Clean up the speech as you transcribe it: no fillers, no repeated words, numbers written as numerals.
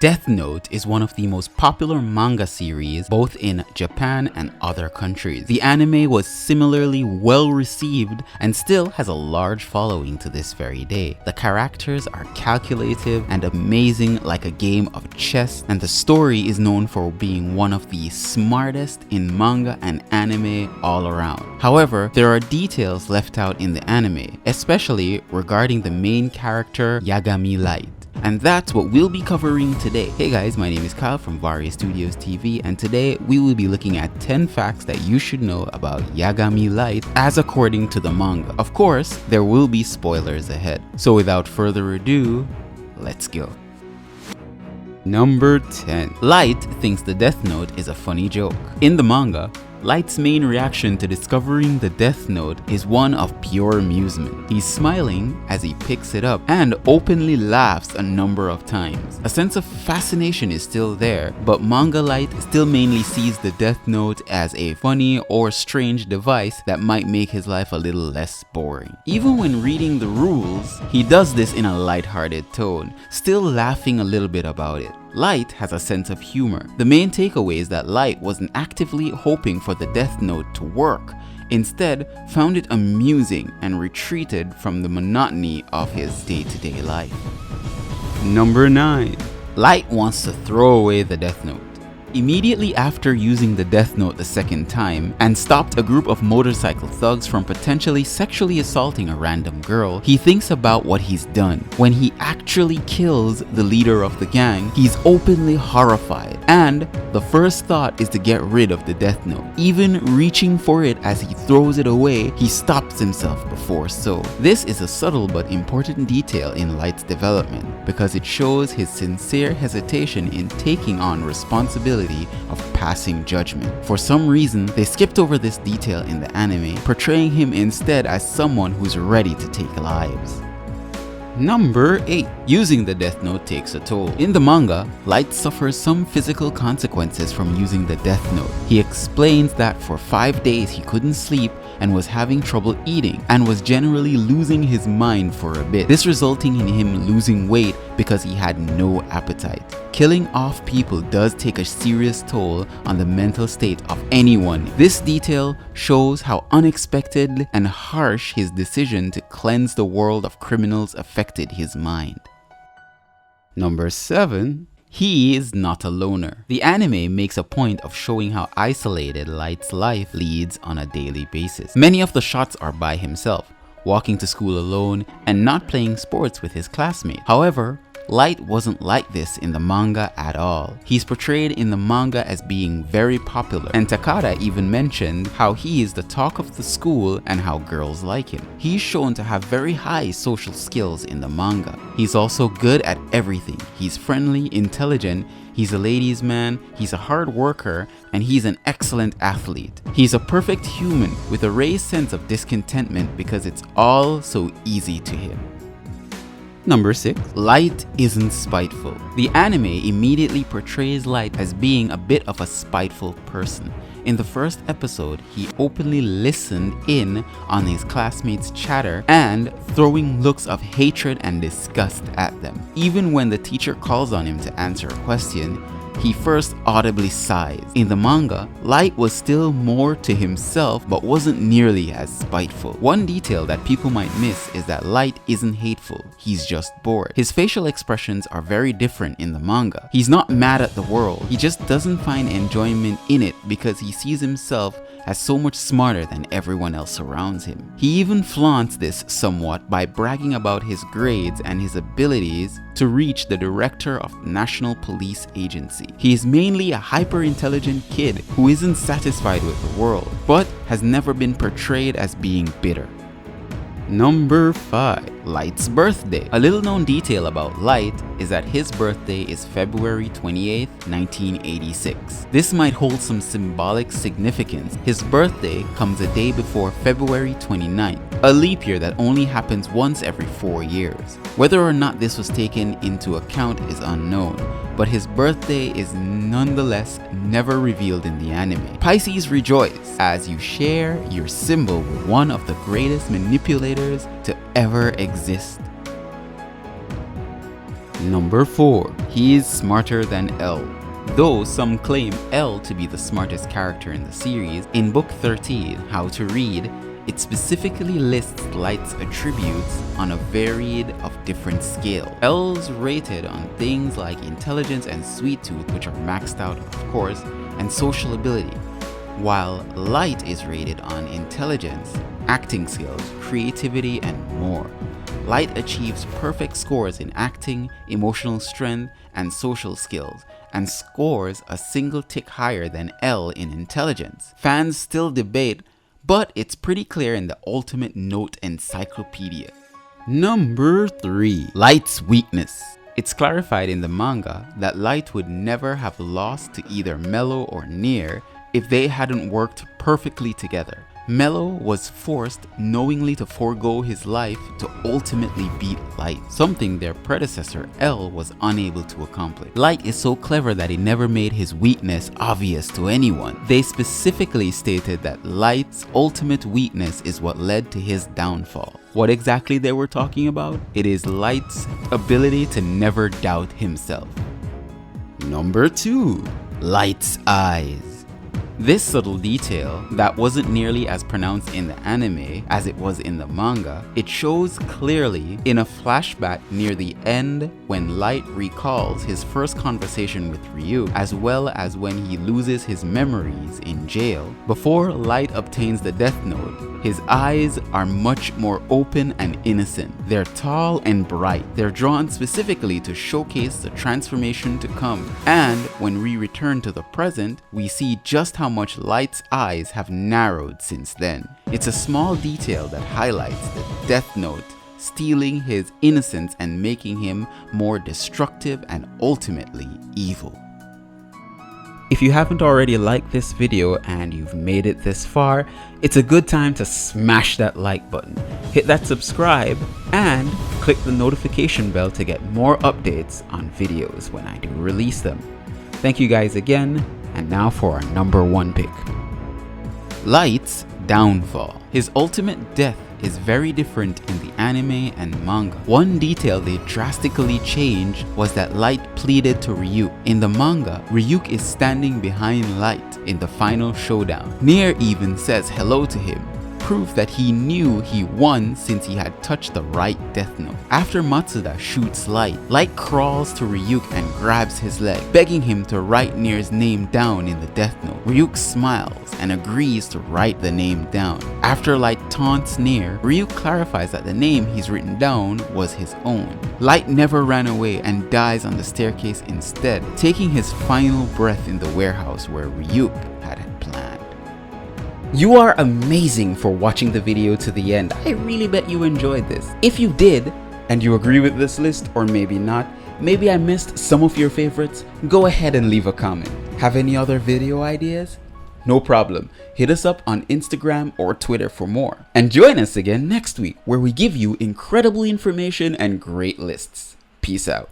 Deathnote is one of the most popular manga series both in Japan and other countries. The anime was similarly well received and still has a large following to this very day. The characters are calculative and amazing like a game of chess, and the story is known for being one of the smartest in manga and anime all around. However, there are details left out in the anime, especially regarding the main character Yagami Light. And that's what we'll be covering today. Hey guys, my name is Kyle from Varistudiostv, and today we will be looking at 10 facts that you should know about Yagami Light as according to the manga. Of course, there will be spoilers ahead. So without further ado, let's go. Number 10. Light thinks the Deathnote is a funny joke. In the manga, Light's main reaction to discovering the Deathnote is one of pure amusement. He's smiling as he picks it up and openly laughs a number of times. A sense of fascination is still there, but manga Light still mainly sees the Deathnote as a funny or strange device that might make his life a little less boring. Even when reading the rules, he does this in a lighthearted tone, still laughing a little bit about it. Light has a sense of humor. The main takeaway is that Light wasn't actively hoping for the Deathnote to work, instead found it amusing and retreated from the monotony of his day-to-day life. Number 9. Light wants to throw away the Deathnote. Immediately after using the Deathnote the second time and stopped a group of motorcycle thugs from potentially sexually assaulting a random girl, he thinks about what he's done. When he actually kills the leader of the gang, he's openly horrified, and the first thought is to get rid of the Deathnote. Even reaching for it as he throws it away, he stops himself before so. This is a subtle but important detail in Light's development because it shows his sincere hesitation in taking on responsibility of passing judgment. For some reason, they skipped over this detail in the anime, portraying him instead as someone who's ready to take lives. Number 8. Using the Deathnote takes a toll. In the manga, Light suffers some physical consequences from using the Deathnote. He explains that for 5 days he couldn't sleep and was having trouble eating and was generally losing his mind for a bit. This resulting in him losing weight because he had no appetite. Killing off people does take a serious toll on the mental state of anyone. This detail shows how unexpected and harsh his decision to cleanse the world of criminals affected his mind. Number 7. He is not a loner. The anime makes a point of showing how isolated Light's life leads on a daily basis. Many of the shots are by himself, walking to school alone and not playing sports with his classmates. However, Light wasn't like this in the manga at all. He's portrayed in the manga as being very popular, and Takada even mentioned how he is the talk of the school and how girls like him. He's shown to have very high social skills in the manga. He's also good at everything. He's friendly, intelligent, he's a ladies' man, he's a hard worker, and he's an excellent athlete. He's a perfect human with a raised sense of discontentment because it's all so easy to him. Number 6. Light isn't spiteful. The anime immediately portrays Light as being a bit of a spiteful person. In the first episode, he openly listened in on his classmates' chatter and throwing looks of hatred and disgust at them. Even when the teacher calls on him to answer a question, he first audibly sighs. In the manga, Light was still more to himself but wasn't nearly as spiteful. One detail that people might miss is that Light isn't hateful, he's just bored. His facial expressions are very different in the manga. He's not mad at the world, he just doesn't find enjoyment in it because he sees himself as so much smarter than everyone else around him. He even flaunts this somewhat by bragging about his grades and his abilities to reach the director of the National Police Agency. He is mainly a hyper-intelligent kid who isn't satisfied with the world, but has never been portrayed as being bitter. Number 5. Light's birthday. A little known detail about Light is that his birthday is February 28, 1986. This might hold some symbolic significance. His birthday comes a day before February 29th, a leap year that only happens once every 4 years. Whether or not this was taken into account is unknown, but his birthday is nonetheless never revealed in the anime. Pisces rejoice as you share your symbol with one of the greatest manipulators to ever exist. Number 4. He is smarter than L. Though some claim L to be the smartest character in the series, in Book 13, How to Read, it specifically lists Light's attributes on a varied of different scale. L's rated on things like intelligence and sweet tooth, which are maxed out of course, and social ability, while Light is rated on intelligence, acting skills, creativity, and more. Light achieves perfect scores in acting, emotional strength, and social skills, and scores a single tick higher than L in intelligence. Fans still debate, but it's pretty clear in the Ultimate Note Encyclopedia. Number 3. Light's weakness. It's clarified in the manga that Light would never have lost to either Mello or Nier if they hadn't worked perfectly together. Mello was forced knowingly to forego his life to ultimately beat Light, something their predecessor L was unable to accomplish. Light is so clever that he never made his weakness obvious to anyone. They specifically stated that Light's ultimate weakness is what led to his downfall. What exactly they were talking about? It is Light's ability to never doubt himself. Number 2. Light's eyes. This subtle detail that wasn't nearly as pronounced in the anime as it was in the manga, it shows clearly in a flashback near the end when Light recalls his first conversation with Ryu, as well as when he loses his memories in jail. Before Light obtains the Death Note, his eyes are much more open and innocent. They're tall and bright. They're drawn specifically to showcase the transformation to come. And when we return to the present, we see just how much Light's eyes have narrowed since then. It's a small detail that highlights the Death Note stealing his innocence and making him more destructive and ultimately evil. If you haven't already liked this video and you've made it this far, it's a good time to smash that like button, hit that subscribe, and click the notification bell to get more updates on videos when I do release them. Thank you guys again, and now for our number 1 pick. Light's downfall. His ultimate death is very different in the anime and manga. One detail they drastically changed was that Light pleaded to Ryuk. In the manga, Ryuk is standing behind Light in the final showdown. Nier even says hello to him, proof that he knew he won since he had touched the right Death Note. After Matsuda shoots Light, Light crawls to Ryuk and grabs his leg, begging him to write Nier's name down in the Death Note. Ryuk smiles and agrees to write the name down. After Light taunts Nier, Ryuk clarifies that the name he's written down was his own. Light never ran away and dies on the staircase instead, taking his final breath in the warehouse where Ryuk had planned. You are amazing for watching the video to the end. I really bet you enjoyed this. If you did, and you agree with this list, or maybe not, maybe I missed some of your favorites, go ahead and leave a comment. Have any other video ideas? No problem. Hit us up on Instagram or Twitter for more. And join us again next week where we give you incredible information and great lists. Peace out.